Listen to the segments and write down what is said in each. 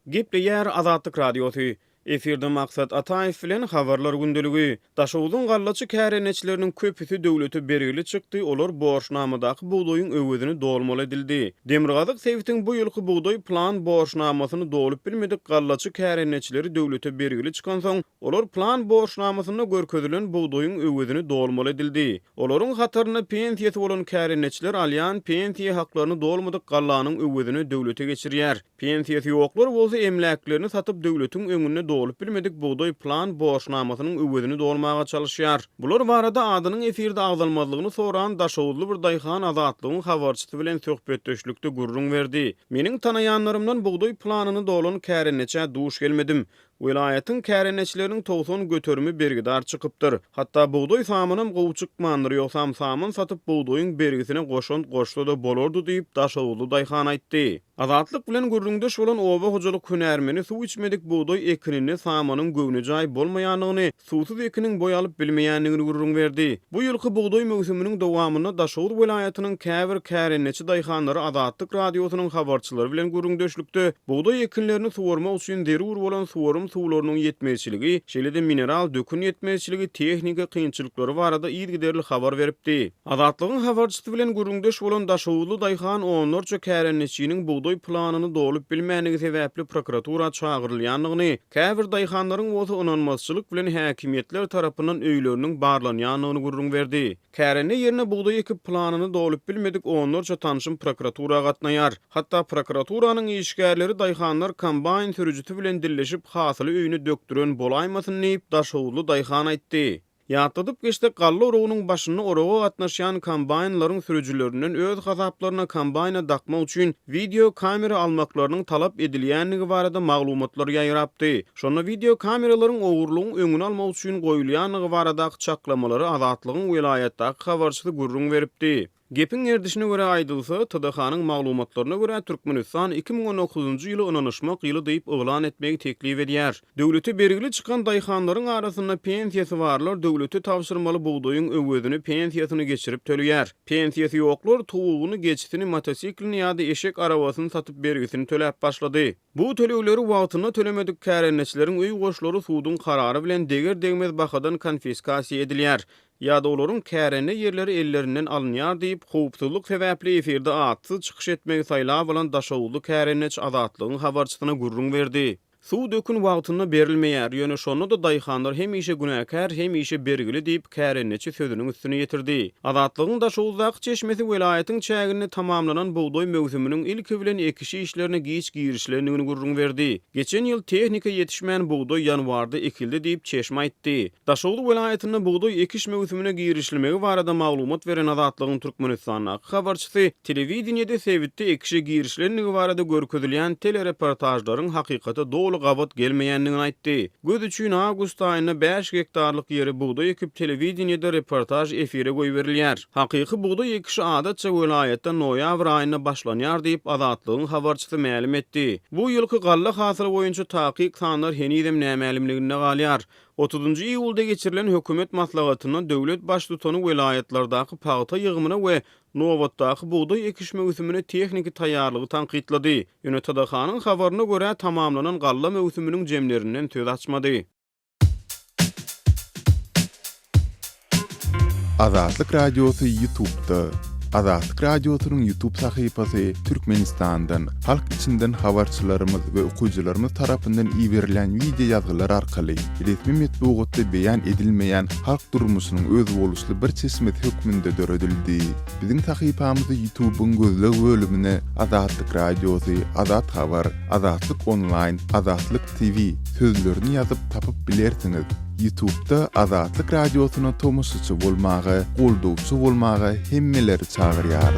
Gepleýär Azatlyk Radiosu. Efirde maksat Ataýew bilen habarlar gündeligi. Daşawdyň gallaçy kärenetçileriniň köpüsi döwleti bergili çykdy. Olar borçnamadaky buğdoýyň öwedini dolmaly edildi. Demirgazyk Sewitiň bu ýylky buğdoý plan borçnamasyny dolup bilmedik gallaçy kärenetçileri döwlete bergili çykan soň, olar plan borçnamasyna görkezülen buğdoýyň öwedini dolmaly edildi. Olaryň hataryna pensiýasy bolan kärenetçiler alýan pensiýa haklaryny dolmadyk gallanyň öwedini döwlete geçirýär. Pensiýasy ýoklar bolsa emläklerini satyp döwletiň öňüne dolup bilmedik buğdoý plan borçnamasynyň öwedini dolmaga çalışýar. Bular barada adynyň efirde agdalmalygyny soran Daşawly bir daýhan Azatlygyň habarçysy bilen söhbetdeşlikde gurrun berdi. Meniň tanaýanlarymdan buğdoý planyny dolan kärenetçe duş gelmedim. Vilayatyň kärenetçileriniň towsun göterimi bergidar çykypdyr. Hatda buğdoý samynym gowçykmandyr ýoksam samyn satyp buğdoýyň bergisine goşan goşsa da bolardy diýip Daşawly daýhan aýtdy. Azatlyk bilen gurrundaş bolan oba hojalyk hünärmeni suw içmedik buğdoý ekinini samynyň göwne jaý bolmaýanlygyny, suwsuz ekiniň boýalyp bilmeýänligini gurrun berdi. Bu ýylky buğdoý mövsüminiň dowamyna Daşawly vilayatynyň käbir kärenetçi daýhanlary Azatlyk radiosynyň habarçylary bilen gurrundaşlykda buğdoý ekinlerini suwarmak üçin derur bolan suwarym suwlarynyň ýetmezçiligi, şeýle-de mineral dökün ýetmezçiligi, tehnika kynçylyklary barada ýygyderli habar beripdi. Azatlygyň habarçysy bilen gurrundaş bolan Daşawly daýhan onlarça kärenetçiniň buğdoý planyny dolup bilmänligi sebäpli prokuratura çağırylýanlygyny, käbir daýhanlaryň bolsa onanmazçylyk bilen häkimetler tarapyndan öýleriniň barlanýanlygyny gurrun berdi. Kärene ýerine buğdoý ekip planyny dolup bilmedik onlarça tanşym prokuratura gatnaýar. Hatda prokuraturaның işgärleri daýhanlar kombayn sürüjüsi bilen dilleşip hasyly öýüne döktüren bolaýmasyn diýip Daşawly daýhan aýtdy. Ýatdyp geçdi galla orugynyň başyny oraga gatnaşýan kombaynlaryň sürüjilerinden öz gazaplaryna kombayna dakmak üçin video kamera almaklarynyň talap edilýänligi barada maglumatlar ýaýrapdy. Şonda video kameralaryň ogurlugyň öňüni almak üçin goýulýanlygy barada çaklamалary Azatlygyň vilayatdaky habarçysy gurrun beripdi. Gepin erdişine göre aýdylsa, TDH-nyň maglumatlaryna göre Türkmenistan 2019-njy ýyly ynanyşmak ýyly diýip oglan etmegi teklip edýär. Döwleti bergili çykan daýhanlaryň arasynda pensiýasy barlar döwleti tapşyrmaly buğdoýyň öwedini pensiýasyny geçirip töleýär. Pensiýasy ýoklar tuguny, geçitini, motosiklini ýa-da eşek arabasyny satyp bergisini töläp başlady. Bu töleýleri wagtyna tölemedik kärenetçileriň öý goşlary suwdyň karary bilen deger-degmez bakadan konfiskasiýa edilýär. ýa-da olaryň kärene ýerleri ellerinden alınýar diýip howpsuzlyk sebäpli efirde atsyz çykyş etmegi saýlap bolan Daşawly kärenetçi Azatlygyň habarçysyna gurrun berdi. Suw dökün wagtyna berilmeýär, ýöne şonu da daýhanlar hem işe günäkär, hem işe bergili diýip kärenetçi sözüniň üstüne ýetirdi. Azatlygyň Daşawlyk çeşmesi welaýatyň çägini tamamlanan buğdoý mövsüminiň ilki bilen ekişi işlerine giç girişlerini gurrun berdi. Geçen ýyl tehnika ýetişmän buğdoý ýanwarda ekildi diýip çeşme aýtdy. Daşawly welaýatyna buğdoý ekiş mövsümine giýişilmegi barada maglumat beren Azatlygyň Türkmenistanyň habarçysy telewizionyada Sewitde ekişi girişlerini barada görkezilýän telereportajlaryň hakykata gabat gelmeýänligini aýtdy. Göz üçin awgust aýyna 5 hektarlyk ýeri buğdoý ekip telewizionyada reportaj efire goýberilýär. Hakyky buğdoý ekişi adatça welaýatda noýabr aýyna başlanýar diýip Azatlygyň habarçysy ma'lum etdi. Bu ýylky galla hasyly boýunça takyk sanlar henizem nämälimligine galýar. 30-njy iýulda geçirilen hökümet maslahatyna döwlet başlygyny welaýatlardaky paýta ýygymyna we Nowatdaky buğdoý ekiş mövsümine texniki taýýarlygy tanqidlady. Ýöne TDH-nyň habaryna görä tamamlanan galla mövsüminiň jemlerinden söz açmady. Azatlyk Radiosu YouTube'da. Azatlyk Radiosynyň YouTube sahypasy Türkmenistandan, halk içinden habarçylarymyz we okuyjylarymyz tarapyndan iýerilen video ýazgylar arkaly resmi metbuatda beýan edilmeýän halk durmuşynyň öz boluşly bir çeşmet hökmünde döredildi. Biziň sahypamyzy YouTube'un gözleg bölümine Azatlyk Radiosu, Azat Habar, Azatlyk Online, Azatlyk TV sözlerini ýazyp tapyp bilersiňiz. YouTube'da Azatlyk Radiosyna tomoşçy bolmagy, goldowçy bolmagy hemmeleri çağırýar.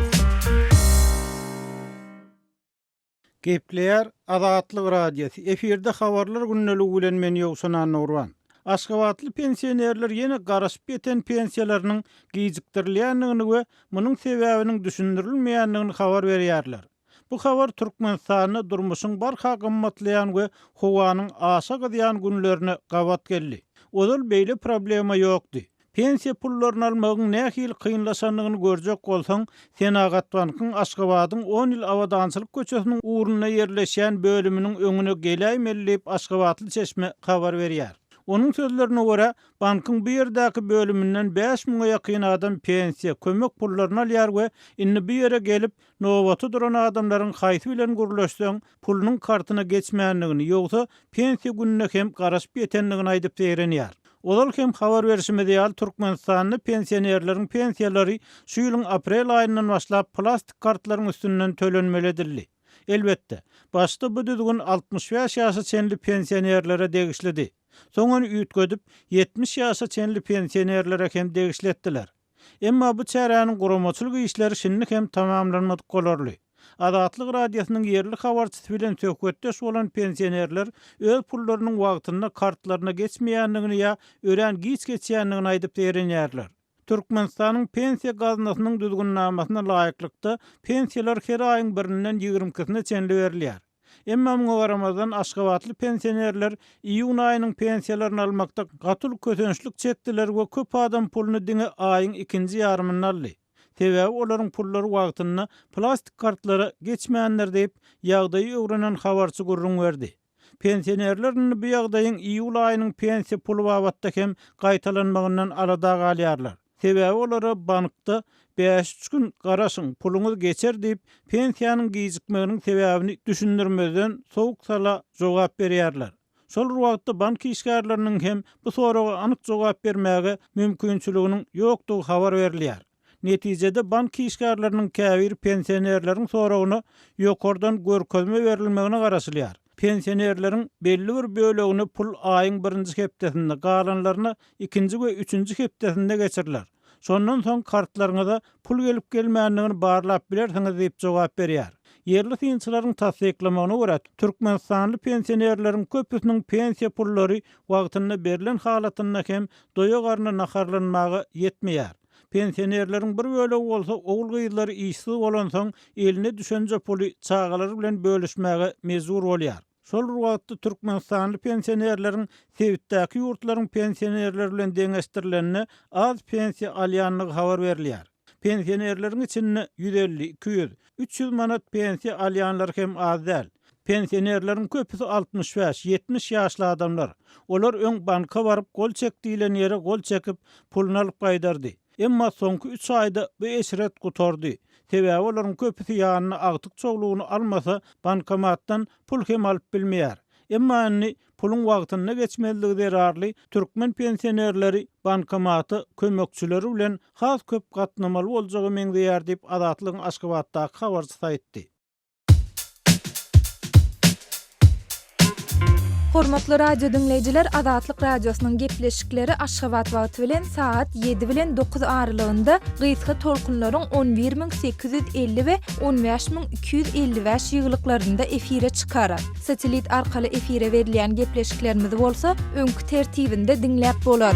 Gepleýär Azatlyk Radiosu. Efirde habarlar günneligi bilen men Ýowsan Nurwan. Aşgabatly pensionerler ýene garaşyp ýeten pensiýalarynyň giýjikdirilýänligini we munyň sebäbiniň düşündirilmeýänligini habar berýärler. Bu habar Türkmenistanyň durmuşyň barha gymmatlaýan we howanyň aşa gydýan günlerine gabat geldi. Odal beýle problema ýokdy. Pensiya pullaryny almagyň nähili kynlaşanlygyny görjek bolsaň, Senagat bankyň Aşgabatyň 10 ýyl awadançylyk köçesiniň uğruna yerleşen bölüminiň öňüne gelýmellip Aşgabatly çeşme habar berýär. Onun sözlerine göre bankyň bu ýerdäki bölüminden 5000 ýakyn adam pensiya kömek pullaryny alýar we inni bu ýere gelip nowaty duran adamlaryň haýsy bilen gürleşseň pulunyň kartyna geçmänligini ýogsa pensiya gününe hem garaşyp ýetenligini aýdyp berenýär. Olar hem habar berişmede ýaly Türkmenistanyň pensionerleriň pensiýalary şu ýylyň aprel aýyndan başlap plastik kartlaryň üstünden tölenmelidirli. Elbetde, başda bu düzgün 65 ýaşa çenli pensionerlere degişlidi. Soňra üýtgedip 70 ýaşa çenli pensionerlere hem degişletdiler. Emma bu çäräniň guramaçylyk işleri şinlik hem tamamlanmadyk bolarly. Adatlyk radiosynyň yerli habarçysy bilen söhbetdeş bolan pensionerler öz pullarynyň wagtyna kartlaryna geçmeýänligini ýa ören giç geçýänligini aýdyp berenýärler. Türkmenistanyň pensiya gaznasynyň düzgünlämesine laýyklykda pensiýalar her aýyň 1-inden 20-sine çenli berilýär. Emma muňa garamazdan Aşgabatly pensionerler iýun aýynyň pensiýalaryny almakda gatyl kötençlik çekdiler we köp adam puluny diňe aýyň ikinji ýarymyny aldy. Sebäbi olaryň pullary wagtyna plastik kartlara geçmeýänler diýip ýagdaýy öwrenen habarçy gurrun berdi. Pensionerlerin bu ýagdaýyň iýul aýynyň pensiya pulu babatda hem gaýtalanmagyndan alada galýarlar. Sebäbi olara bankda 5 gün garaşyň puluňyz geçer diýip pensiýanyň gijikmeginiň sebäbini düşündirmeden sowuk sala jogap berýärler. Şol wagtda bank işgärleriniň hem bu soraga anyk jogap bermäge mümkinçiliginiň ýokdugy habar berilýär. Netijede bank işgärleriniň käbir pensionerleriň soragyny ýokardan görkezme berilmegine garaşylýar. Pensionerleriň belli bir bölegini pul aýyň 1-nji hepdesinde, galanlaryny 2-nji we 3-nji hepdesinde geçirirler. Şondan soň kartlaryňyza pul gelip gelmänligini barlap bilersiňiz diýip jogap berýär. Yerli synçylaryň tasdiklamagyna görä, Türkmenistanly pensionerleriň köpüsiniň pensiya pullary wagtyna berilen halatyna hem doýa garna naharlanmagy ýetmeýär. Pensionerleriň bir bölegi bolsa oğul gyýlary işsiz bolan soň eline düşünje puly çağalary bilen bölüşmäge mezur bolýar. Şol wagtda Türkmenistanly pensionerleriň sebitdäki ýurtlaryň pensionerler bilen deňeşdirilenine az pensiya alýanlygy habar berilýär. Pensionerleriň içinde 150, 200, 300 manat pensiya alýanlar hem az däl. Pensionerleriň köpüsi 65-70 ýaşly adamlar. Olar öň banka baryp gol çekdilen ýere gol çekip puluny alyp gaýdardy. Emma soňky 3 aýda bu eşret gutardy. Sebäbi olaryň köpüsi ýanyna agtyk çoglugyny almasa bankomatdan pul hem alyp bilmeýär. Emma anni pulun wagtyna geçmeligi derarly türkmen pensionerleri bankomaty kömekçileri bilen has köp gatnamaly boljagy meňzeýär diýip Adatlygyň Aşgabatdaky habarçysy aýtdy. Hormatly radio dinleyijiler, Adatlyk radiosynyň gepleşikleri Aşgabat wagty bilen saat 7 bilen 9 aralygynda gysga tolkunlaryň 11850 we 15255 ýyglyklarynda efire çykarar. Satelit arkaly efire berilýän gepleşiklerimiz bolsa öňkü tertibinde dinläp bolar.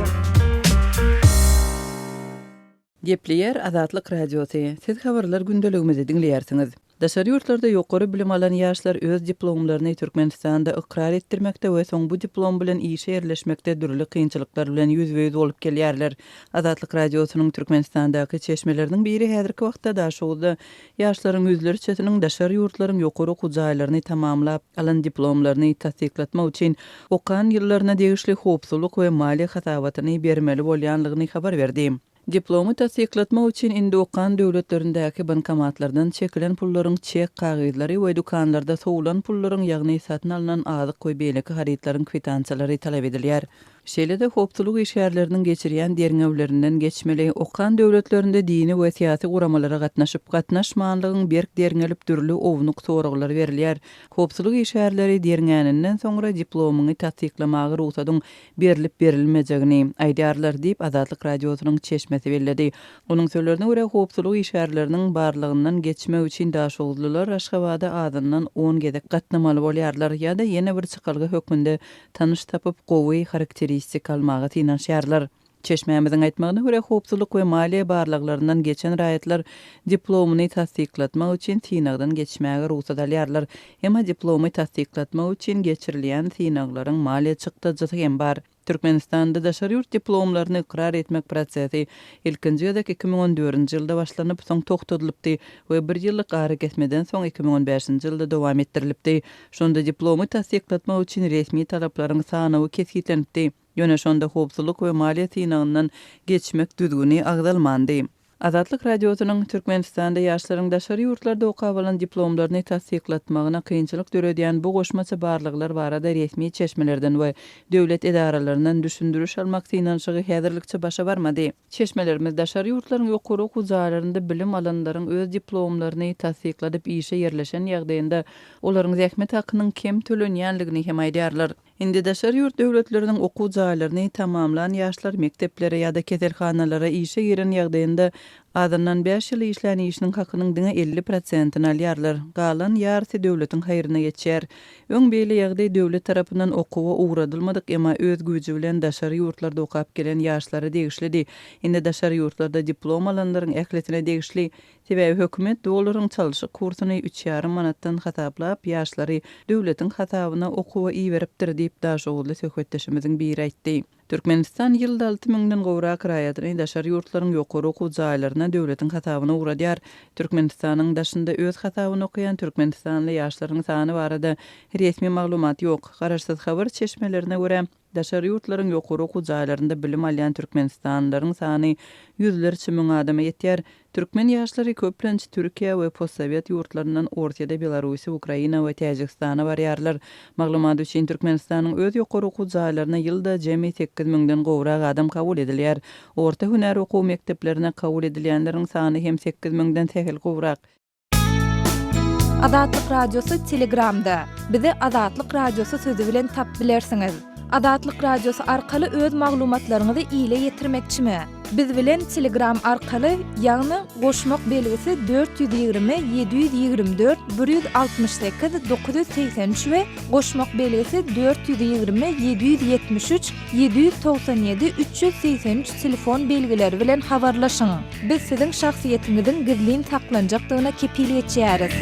Gepleýär Adatlyk radiosy. Siz habarlar gündeligimizi dinleýärsiňiz. Daşary ýurtlarda ýokary bilim alan ýaşlar öz diplomlaryny Türkmenistanda ikrar etdirmekde we soň bu diplom bilen işe ýerleşmekde dürli kynçylyklar bilen ýüz-ýüz bolup gelýärler. Adatlyk radiosynyň Türkmenistandaky çeşmeleriniň biri häzirki wagtda daşawda ýaşlaryň ýüzleri çetiniň daşary ýurtlaryň ýokary gujaýlaryny tamamlap alan diplomlaryny tasdiklatmak üçin okan ýyllaryna degişli howpsuzlyk we mali hasabatyny bermeli bolýanlygyny habar berdi. Diplomu tasdiklatmak üçin indi okan döwletlerindäki bankomatlardan çekilen pullaryň çek kagydlary we dukanlarda soğulan pullaryň ýagny satyn alynan azyk we beýleki haritlaryň kwitansiýalary talap edilýär. Şeýle-de howpsuzlyk işgärleriniň geçirýän derňewlerinden geçmeli okan döwletlerinde dini we syýasy guramalara gatnaşyp gatnaşmanlygyň berk derňelip dürli ownuк soraglar berilýär. Howpsuzlyk işgärleri derňäninden soňra diplomuny tasdiklamagy ruhsatyň berilip berilmejegini aýdýarlar diýip Adatlyk radiosynyň çeşmesi belledi. Onuň sözlerine görä howpsuzlyk işgärleriniň barlygyndan geçmek üçin daşawlylar Aşgabada adyndan 10 gedek gatnamaly bolýarlar ýa-da ýene bir çykalgy hökmünde tanyş tapyp gowy karakteristik almagy tinanşýarlar. Çeşmämiziň aýtmagyna görä howpsuzlyk we maliýe barlyklaryndan geçen raýatlar diplomuny tasdiklatmak üçin synagdan geçmäge ruhsat alýarlar. Emma diplomy tasdiklatmak üçin geçirilýän synaglaryň maliýe çykdyjy hem bar. Türkmenistanda daşary ýurt diplomlaryny ikrar etmek prosesi ilkinji ýylda 2014-nji ýylda başlanyp soň togtadylypdy we bir ýyllyk ara kesmeden soň 2015-nji ýylda dowam etdirilipdi. Şonda diplomy tasdiklatmak üçin resmi talaplaryň sanawy kesgitlenipdi. Ýöne şonda howpsuzlyk we maliýet ýynagynyň geçmek düzgüni agdalmandy. Azatlyk radiosynyň Türkmenistanda ýaşlaryň daşary ýurtlarda okabalan diplomlaryny tasdiklatmagyna kynçylyk döredýän bu goşmaça barlyklar barada resmi çeşmelerden we döwlet edaralarynyň düşündürüş almak synanşygy häzirlikçe başa barmady. Çeşmelerimiz daşary ýurtlaryň ýokary okuw zaýlarynda bilim alanlaryň öz diplomlaryny tasdikladyp işe ýerleşen ýagdaýynda olaryň zähmet hakynyň kem tölenýänligini hem aýdýarlar. Indi daşary ýurt döwletleriniň okuw zaýlaryny tamamlanan ýaşlar mekteplere ýa-da keselhanalara işe giren ýagdaýynda adamdan 5 ýyl işläni işiniň hakynyň diňe 50%-ni alýarlar. Galan ýarysy döwletiň haýryna geçer. Öň beýle ýagdaý döwlet tarapyndan okuwa uğradylmadyk, emma öz güýji bilen daşary ýurtlarda okap gelen ýaşlary degişledi. Indi daşary ýurtlarda diplom alanlaryň ähletine degişli. Sebäbi hökümet dolaryň çalyşy kursuny 3,5 manatdan hasaplap ýaşlary döwletiň hasabyna okuwa iýeripdir diýip daşagly söhbetdeşimiziň biri aýtdy. Türkmenistan ýylda 6000-den gowrak raýatyny daşary ýurtlaryň ýokary okuw zaýlaryna döwletiň hasabyna uğradýar. Türkmenistanyň daşynda öz hasabyny okuyan türkmenistanly ýaşlaryň sany barada resmi maglumat ýok. Garaşsyz habar çeşmelerine görä daşary ýurtlaryň ýokary okuw zaýlarynda bilim alýan türkmenistanlylaryň sany ýüzlerçe müň adama ýetýär. Türkmen ýaşlary köplençe Türkiýe we postsovet ýurtlaryndan Ortaýa, Belarusiýa, Ukraina we Täjikistana barýarlar. Maglumat üçin Türkmenistanyň öz ýokary okuw zaýlaryna ýylda jemi 8000-den gowrak adam kabul edilýär. Orta hüner okuw mekteplerine kabul edilýänleriň sany hem 8000-den tehil gowrak. Azatlyk radiosu Telegramda. Bizi Azatlyk radiosu sözü bilen tap bilersiňiz. Azatlyk radiosu arkaly öz maglumatlaryňyzy ýyla ýetirmekçimi? Biz bilen Telegram arkaly ýagny goşmak belgisi 420 724 168 983 we goşmak belgisi 420 773 797 383 telefon belgileri bilen habarlaşyň. Biz siziň şahsiýetiňiziň gizlin saklanjakdygyna kepillik etýäris.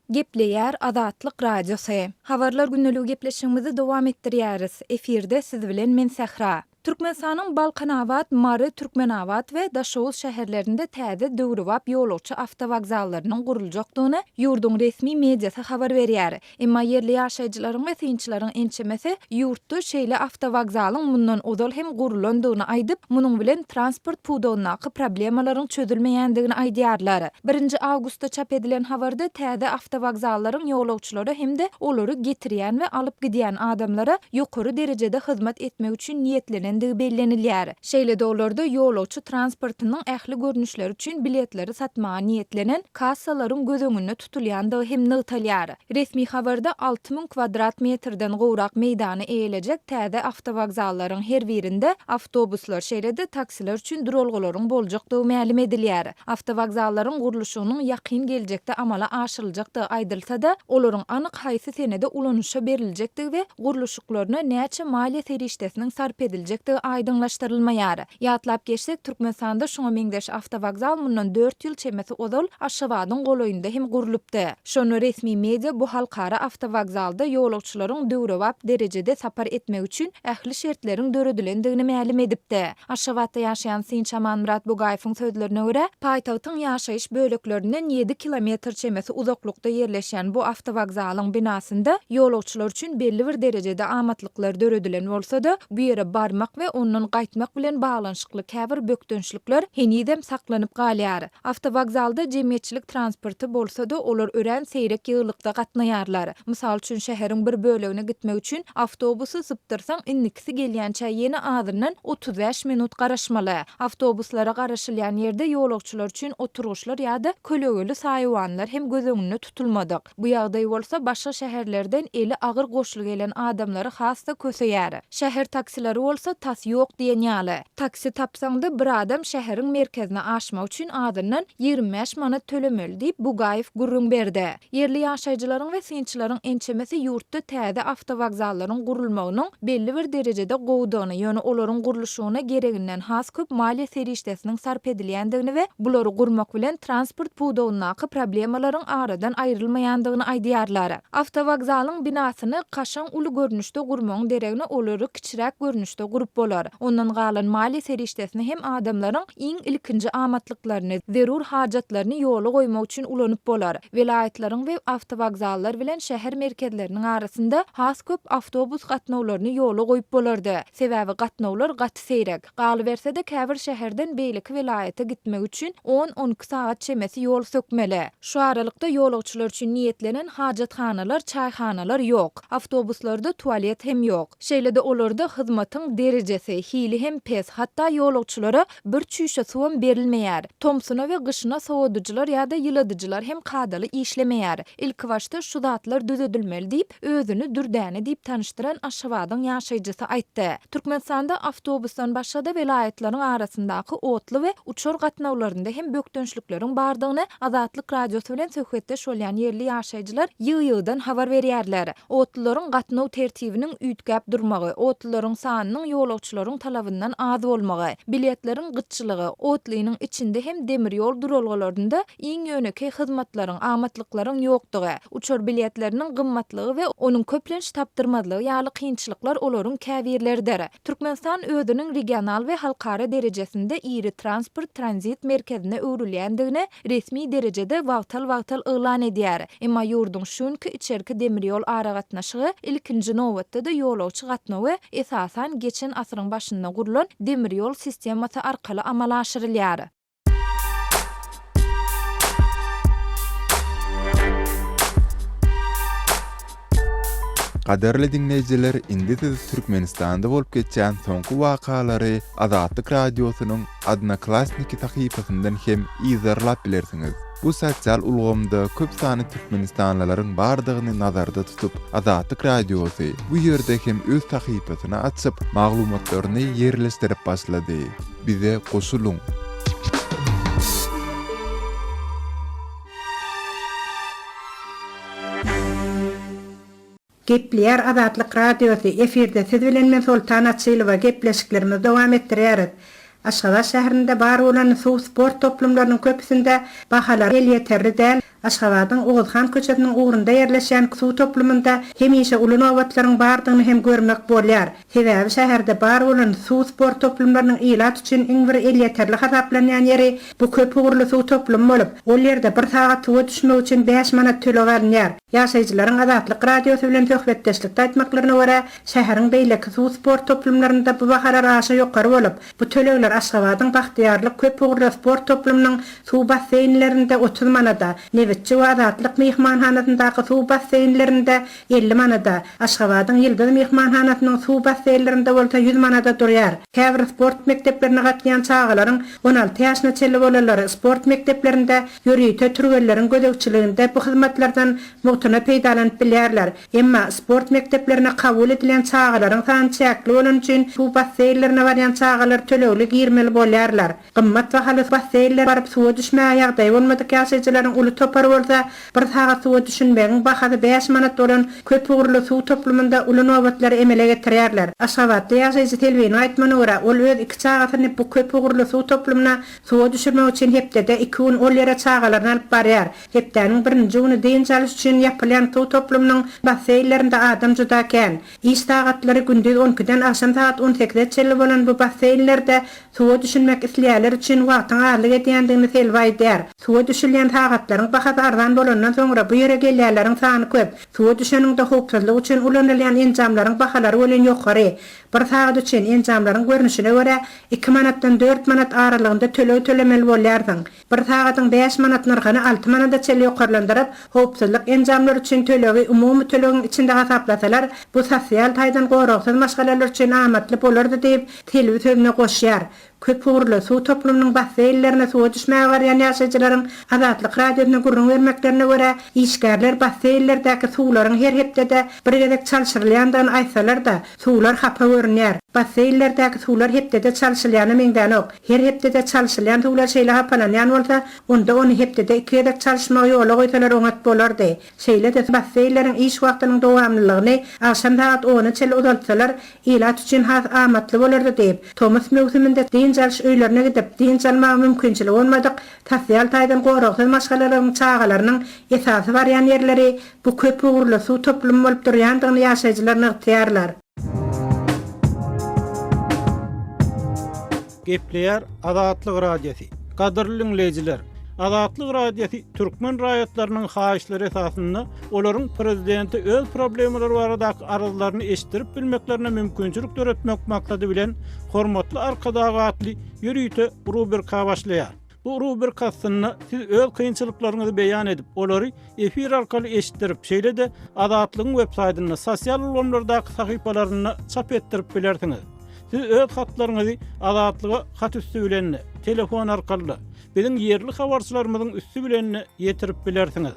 Gepleýär Azatlyk radiosu. Habarlar günneligi gepleşigimizi dowam etdirýäris. Efirde siz bilen men Sahra. Türkmenistanyň Balkanawat, Mary, Türkmenawat we Daşoğuz şäherlerinde täze döwrewap ýolagçy awtowagzallarynyň guruljakdygyny ýurdun resmi mediasy habar berýär. Emma yerli ýaşaýjylaryň we synçylaryň ençemesi ýurtda şeýle awtowagzalyň mundan ozal hem gurulandygyny aýdyp, munyň bilen transport puwdawynaky problemalaryň çözülmeýändigini aýdýarlar. 1 awgustda çap edilen habarda täze awtowagzallaryň ýolagçylary hemde olary getirýän we alyp gidýän adamlara ýokary derejede hyzmat etmek üçin niýetlenen bellenilýär. Şeýle dolarda ýolagçy transportynyň ähli görnüşleri üçin biletleri satmaga niýetlenen kassalaryň gözüňünde tutulýandygy hem nytalýar. Resmi habarda 6000 kvadrat metrden gowrak meýdany eýiljek täze awtowagzallaryň her birinde awtobuslar, şeýle-de taksiler üçin duralgalaryň boljakdygy ma'lum edilýär. Awtowagzallaryň guruluşynyň ýakyn geljekde amala aşyryljakdygy aýdylsa-da, olaryň anyk haýsy senede ulanuşa beriljekdigi we guruluşyklaryna näçe maliýe serişdesiniň sarp ediljekdigi aýdynlaşdyrylmaýar. Ýatlap geçsek, Türkmenistanda şoňa meňdeş awtowagzal mundan 4 ýyl çemesi ozal Aşgabatyň goloýunda hem gurulypdy. Şonu resmi media bu halkara awtowagzalda ýolagçylaryň döwrewap derejede sapar etmek üçin ähli şertleriň döredilendigini ma'lum edipdi. Aşgabatda ýaşaýan Synç Amanmurat Bugaýewiň sözlerine görä, paýtagtyň ýaşaýyş böleklerinden 7 kilometr çemesi uzaklykda ýerleşen bu awtowagzalyň binasynda ýolagçylar üçin belli bir derejede amatlyklar döredilen bolsa-da, bu ýere barmak we ondan gaýtmak bilen baglanyşykly käbir bökdönçlikler henidem saklanyp galýar. Awtowagzalda jemgyýetçilik transporty bolsa-da, olar ören seýrek ýyllykda gatnaýarlar. Mysal üçin şäheriň bir bölegine gitmek üçin awtobusy sypdyrsaň innikisi gelýänçä ýene azyndan 35 minut garaşmaly. Awtobuslara garaşylýan ýerde ýolagçylar üçin oturuşlar ýa-da kölegeli saýwanlar hem gözüňünde tutulmadyk. Bu ýagdaý bolsa başga şäherlerden eli agyr goşuly gelen adamlary hasta köseýär. Şäher taksileri bolsa tas ýok diýen ýaly. Taksi tapsaňda bir adam şäheriň merkezine aşmak üçin adından 25 manat tölemeli diýip Bugaýew gurrun berdi. Yerli ýaşaýjylaryň we synçylaryň ençemesi ýurtda täze awtowagzallaryň gurulmagynyň belli bir derejede gowdugyny, ýöne olaryň guruluşyna gereginden has köp maliýe serişdesiniň sarp edilýändigini we bulary gurmak bilen transport puwdagynyňky problemalaryň aradan aýrylmaýandygyny aýdýarlar. Awtowagzalyň binasyny kaşaň uly görnüşde gurmagyň deregini olary kiçirek görnüşde gurup bolar. Ondan galan maliýe serişdesini hem adamlaryň iň ilkinji amatlyklaryny, zerur hajatlaryny ýola goýmak üçin ulanyp bolar. Vilayatlariň we awtowagzallar bilen şäher merkezleriniň arasynda has köp awtobus gatnawlaryny ýola goýup bolardy. Sebäbi gatnawlar gaty seýrek. Galy bersede käbir şäherden beýleki vilayata gitmek üçin 10-12 saat çemesi ýol sökmeli. Şu aralykda ýolagçylar üçin niýetlenen hajathanalar, çaýhanalar ýok. Awtobuslarda tualet hem ýok. Şeýlede olarda hyzmatyň derejesi hili hem pes, hatda ýolagçylara bir çüýşe suwam berilmeýär. Tomsuna we gyşyna sowadyjylar ýa-da ýyladyjylar hem kadaly işlemeýär. Ilk başta şu zatlar düzedilmeli diýip özüni dürdäni diýip tanıştyran Aşgabatyň ýaşaýjysy aýtdy. Türkmenistanda awtobusdan başga da vilayatlaryň arasyndaky otly we uçar gatnawlarynda hem bökdönçlikleriň bardygyny Azatlyk radiosu bilen söhbetdeş bolýan yerli ýaşaýjylar ýygy-ýygydan habar berýärler. Otlylaryň gatnaw tertibiniň üýtgäp durmagy, otlylaryň sanynyň ýolagçylaryň talabyndan az bolmagy, biletleriň gytçylygy, otlynyň içinde hem demir ýol duralgalarynda iň ýöneki hyzmatlaryň, amatlyklaryň ýokdugy, uçar biletleriniň gymmatlygy we onuň köplenç tapdyrmadlygy ýaly kynçylyklar olaryň käbirleridir. Türkmenistan özüniň regional we halkara derejesinde iri transport transit merkezine öwrülýändigini resmi derejede wagtal elan edýär. Emma ýurduň şunky içerki demir ýol aragatnaşygy ilkinji nowatda da ýolagçy gatnawy esasan geçen asyryň başynda gurulan demir ýol sistemasy arkaly amala aşyrylýar. Qaderli dinleyijiler, indi siz Türkmenistanda bolup geçen soňky wakalary Azatlyk radiosynyň Adnaklasniki tahypasyndan hem izarlap bilersiňiz. Bu sosial ulgamda köp sany Türkmenistanlylaryň bardygyny nazarda tutup, Azatlyk radiosy bu ýerde hem öz tahypasyny açyp, maglumatlaryny ýerleşdirip başlady. Bize goşuluň. Gepleýär Azatlyk radiosu efirde siz bilen men Sultan Atsylywa gepleşiklerimizi dowam etdirýäris. Aşgabat şäherinde bar bolan suw sport toplumlarynyň köpüsinde bahalar ýeterli däl. Aşgabatyň Oğuzhan köçetiniň ugrunda ýerleşen suw toplumunda hemişe uly nowatlaryň bardygyny hem görmek bolýar. Sebäbi şäherde bar bolan suw sport toplumlarynyň ilat üçin iň bir ýeterli hasaplanýan ýeri bu köp ugrly suw toplum bolup, ol ýerde bir sagat suwa düşmek üçin 5 manat төлep alınýar. Ýaşaýjylaryň Azatlyk radiosu bilen söhbetdeşlikde aýtmaklaryna görä, şäheriň beýleki suw sport toplumlarynda bu bahalar aşa ýokary bolup, bu tölegler Aşgabatyň Bahtiýarlyk köp ugrly sport toplumynyň suw basseynlerinde 30 manada, Newitçi we Azatlyk mehmanhanasyndaky suw basseynlerinde 50 manada, Aşgabatyň Ýyldız mehmanhanasynyň suw basseynlerinde bolsa 100 manada durýar. Käbir sport mekdeplerine gatnaýan çağalaryň 16 ýaşyna çelli bolalary sport mekteplerinde ýörüýte türgelleriň gödekçiliginde bu hyzmatlardan mugtuna peýdalanyp bilýärler. Emma sport mekteplerine kabul edilen çağalaryň sany çäkli bolan üçin suw basseynlerine barýan çağalar tölegli girmeli bolýarlar. Gymmat bahaly basseynler barıp suwa düşmäge ýagdaý bolmadyk ýaşaýjylaryň uly topar bolsa, bir sagat suwa düşünmegiň bahasy 5 manat bolan köp ugrly suw toplumunda uly nowatlary emele getirýärler. Aşgabatly ýaşaýjy Telbin aýtmana görä, ol öz 2 sagatyny bu köp ugrly suw toplumuna suwa düşürmek üçin hepdede 2 gün ol ýere çağalaryny alyp barýar. Hepdeniň birinji güni deň çalyş üçin ýapylan suw toplumynyň basseynlerinde adam juda kän. İş sagatlary gündüz 12-den akşam saat 18-de çelli bolan bu basseynlerde suwa düşünmek isleýärler üçin wagtyň azlyk edýändigini selbi aýdýar. Suwa düşülýän sagatlaryň bahasy arzan bolandan soňra bu ýere gelýärleriň sany köp. Suwa düşeniňde howpsuzlyk üçin ulanylýan enjamlaryň bahalary bolan ýokary. Bir sagat üçin enjamlaryň görnüşine görä 2 manatdan 4 manat aralygynda tölemeli bolýardyň. Bir sagatyň 5 manat narhyny 6 manada çelli ýokarlandyryp, howpsuzlyk enjamlary üçin төлegi umumy tölegiň içinde hasaplasalar, bu sosial taýdan goraksız maşgalalar üçin amatly bolardy diýip telbi sözüne goşýar. köp uğurlu suw toplumynyň basy ellerine suwa düşmäge barýan ýaşaýjylaryň Azatlyk radiosyna gurrun bermeklerine görä işgärler basy ellerdäki suwlaryň her hepde bir gezek çalşyrylýandan aýtsalar da suwlar hapa görünýär. Basy ellerdäki suwlar hepde çalşyrylýany meňden ok. Her hepde çalşyrylýan suwlar şeýle hapalanýan bolsa, onda onu hepde iki gezek çalşmagy ýola goýsalar oňat bolardy. Şeýle de basy elleriň iş wagtynyň dowamlylygyny akşam saat 10-a çel uzaltsalar ilat üçin has amatly bolardy diýip Thomas mewsüminde din çalış öýlerine gidip din çalmagy mümkinçiligi bolmadyk. Sosial taýdan goragsyz maşgalaryň çağalarynyň esasy barýan ýerleri bu köp uğurlu suw toplumy bolup durýandygyny ýaşaýjylaryň ygtyýarlar. Gepleýär Azatlyk radiosu. Gadyrly dinleýijiler, Azatlyk radiosu türkmen raýatlarynyň haýyşlary esasynda olaryň prezidenti öz problemleri baradaky arzularyny eşitdirip bilmeklerine mümkinçilik töretmek maksady bilen hormatly arkadagatly ýürüýte rubrika başlaýar. Bu rubrikasyny siz öz kynçylyklaryňyzy beýan edip, olary efir arkaly eşitdirip, şeýle de Azatlygyň web-saýtyna, sosial ulanlardaky sahypalaryna çap etdirip bilersiňiz. Siz öz hatlaryňyzy Azatlyga hat üstü bilen telefon arkaly biziň yerli habarçylarymyzyň üstü bilen ýetirip bilersiňiz.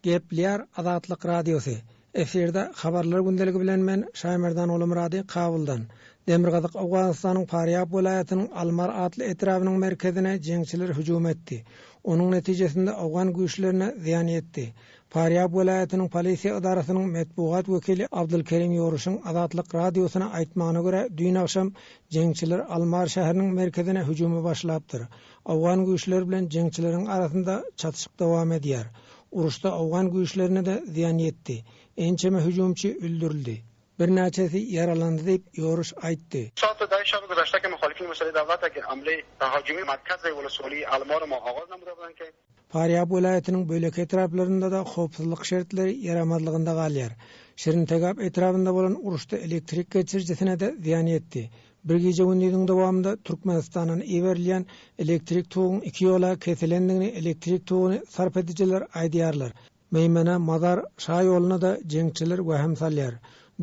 Gepleýär Azatlyk radiosu. Eferde habarlar gündeligi bilen men Şaýmerdan Olumrady Kabuldan. Demirgazyk Awganystanyň Faryab welaýatynyň Almar adly etrabynyň merkezine jeňçiler hüjum etdi. Onuň netijesinde Awgan güýçlerine ziýan ýetdi. Faryab welaýatynyň polisiýa idarasynyň metbuat wekili Abdulkerim Ýoruşyň Azatlyk radiosyna aýtmagyna görä, dün akşam jeňçiler Almar şäheriniň merkezine hüjumy başlapdyr. Awgan güýçleri bilen jeňçileriň arasynda çatışyk dowam edýär. Uruşda Awgan güýçlerine de ziýan ýetdi. Ençeme hüjumçy öldürildi. Bir näçesi yaralandy diýip Ýoruş aýtdy. ساعت داعش گذشته که مخالفین مسئله دولت که حمله تهاجمی مرکز ولسوالی آلمان ما آغاز نموده بودند که Faryab welaýatynyň bölek etraplarynda da howpsuzlyk şertleri ýaramazlygynda galýar. Şirintegap etrapynda bolan uruşda elektrik geçirjisine de ziýan ýetdi. Bir gece gündüziň dowamında Türkmenistanyň iberilýän elektrik tuğunyň iki ýola kesilendigini elektrik tuğuny sarp edijiler aýdýarlar. Meýmene Mazar şaý ýoluna da jeňçiler wähem salýar.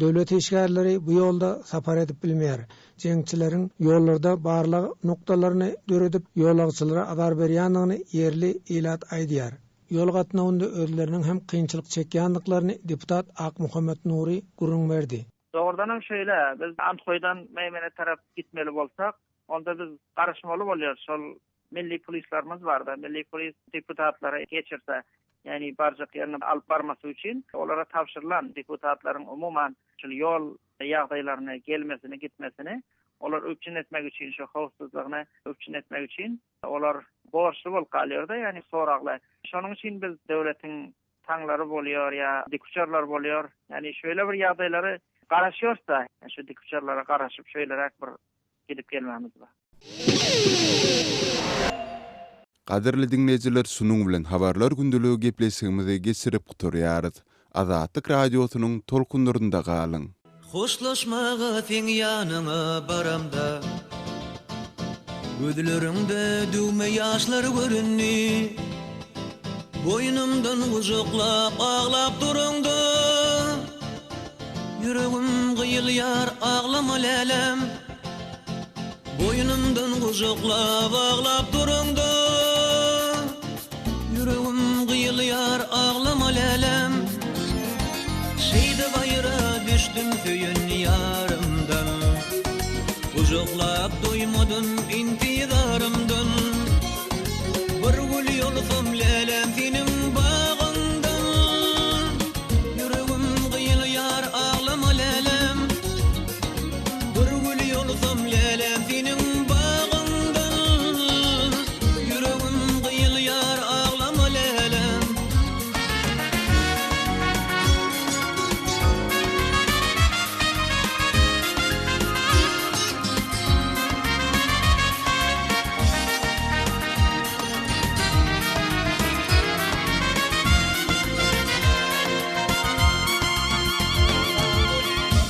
Döwlet işgärleri bu ýolda sapar edip bilmeýär. Jeňçileriň ýollarda barlyk noktalaryny döredip ýolagçylara azar berýändigini ýerli ilat aýdýar. Ýol gatnawynda özleriniň hem kynçylyk çekýändiklaryny deputat Ak Muhammed Nuri gurrun berdi. Doğrudan şöyle, biz Antkoy'dan Meymene taraf gitmeli bolsak, onda biz karışmalı bolýar. Şol milli polislarımız vardı. Milli polis deputatlara geçirse, yani barjak yerine alıp barması için olara tavşırılan deputatların umuman şu yol ýagdaýlaryna gelmesini, gitmesini olar öpçün etmek için, şu howpsuzlygyny öpçün etmek için olar borçlu bolup galýar da, yani soraglar. Şonuň için biz döwletiň taňlary bolýar ya dikuçarlar bolýar. Yani şöyle bir ýagdaýlary garaşýarsa, şu dikuçarlara garaşyp şöýlerek bir gidip gelmemiz bar. Qadirli dinleyijiler, şunuň bilen habarlar gündeligi gepleşigimizi geçirip guturýarys. Azatlyk radiosynyň tolkunlarynda galyň. Hoşlaşmaga sen ýanyňa baramda, gözleriňde düwme ýaşlar görünni. Boynumdan ujuklap ağlap durundy. Yüregim gıyılýar ağlama lelem. Boynumdan ujuklap ağlap durundy. Yüregim gıyılýar ağlama lelem. Şeýde bayra düşdüm söýün ýarymdan. Ujuklap doýmadym intidarymdan. Bir gül ýolsam lelem seniň bagyndan. Yüregim gıyılýar ağlama lelem. Bir gül ýolsam lelem seniň bagyndan. Yüregim gıyılýar ağlama lelem.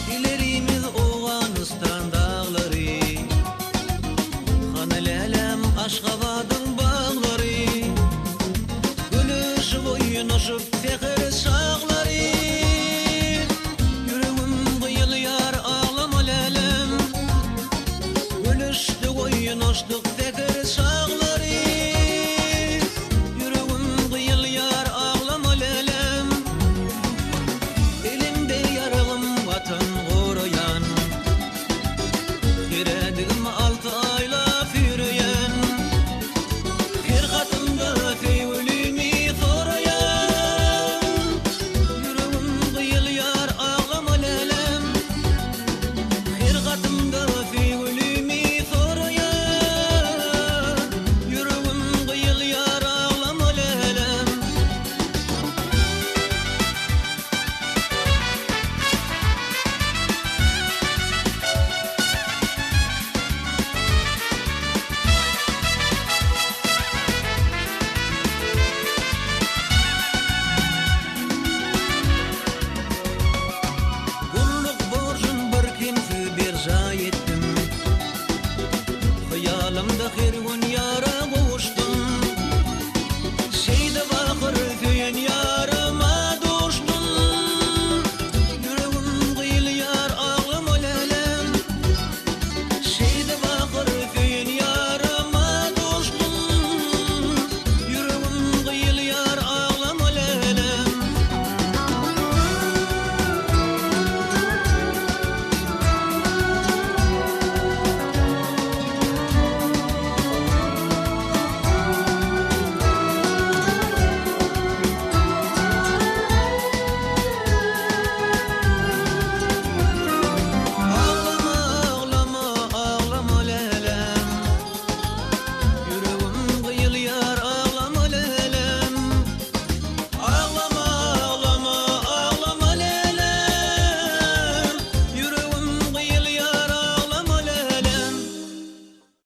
Dilerimiz Awganystan dağlary, Hanalelem Aşgabatyň baglary, gülüşip oýnaşyp